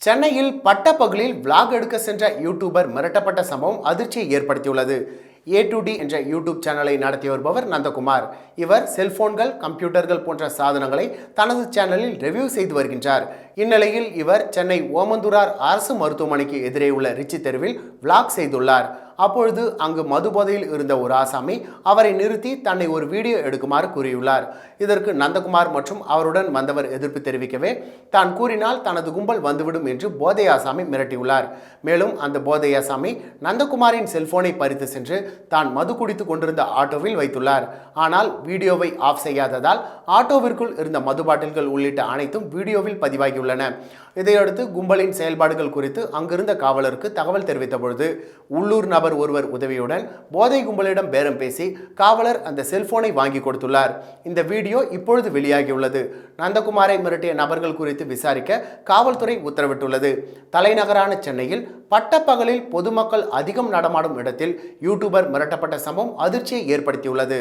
சென்னையில் பட்டப்பகலில் விளாக் எடுக்க சென்ற யூடியூபர் மிரட்டப்பட்ட சம்பவம் அதிர்ச்சியை ஏற்படுத்தியுள்ளது. A2D என்ற யூடியூப் சேனலை நடத்தி வருபவர் நந்தகுமார். இவர் செல்போன்கள், கம்ப்யூட்டர்கள் போன்ற சாதனங்களை தனது சேனலில் ரிவ்யூ செய்து வருகின்றார். இந்நிலையில் இவர் சென்னை ஓமந்தூரார் அரசு மருத்துவமனைக்கு எதிரே உள்ள ரிச்சி தெருவில் விளாக் செய்துள்ளார். அப்பொழுது அங்கு மது போதையில் இருந்த ஒரு ஆசாமி அவரை நிறுத்தி தன்னை ஒரு வீடியோ எடுக்குமாறு கூறியுள்ளார். இதற்கு நந்தகுமார் மற்றும் அவருடன் வந்தவர் எதிர்ப்பு தெரிவிக்கவே, தான் கூறினால் தனது கும்பல் வந்துவிடும் என்று போதை ஆசாமி மிரட்டியுள்ளார். மேலும் அந்த போதை ஆசாமி நந்தகுமாரின் செல்போனை பறித்து சென்று தான் மது குடித்து கொண்டிருந்த ஆட்டோவில் வைத்துள்ளார். ஆனால் வீடியோவை ஆஃப் செய்யாததால் ஆட்டோவிற்குள் இருந்த மது பாட்டில்கள் உள்ளிட்ட அனைத்தும் வீடியோவில் பதிவாகியுள்ளன. இதையடுத்து கும்பலின் செயல்பாடுகள் குறித்து அங்கிருந்த காவலருக்கு தகவல் தெரிவித்த பொழுது உள்ளூர் நபர் ஒருவர் உதவியுடன் போதை கும்பலிடம் பேரம் பேசி காவலர் அந்த செல்போனை வாங்கி கொடுத்துள்ளார். இந்த வீடியோ இப்பொழுது வெளியாகியுள்ளது. நந்தகுமாரை மிரட்டிய நபர்கள் குறித்து விசாரிக்க காவல்துறை உத்தரவிட்டுள்ளது. தலைநகரான சென்னையில் பட்டப்பகலில் பொதுமக்கள் அதிகம் நடமாடும் இடத்தில் யூடியூபர் மிரட்டப்பட்ட சம்பவம் அதிர்ச்சியை ஏற்படுத்தியுள்ளது.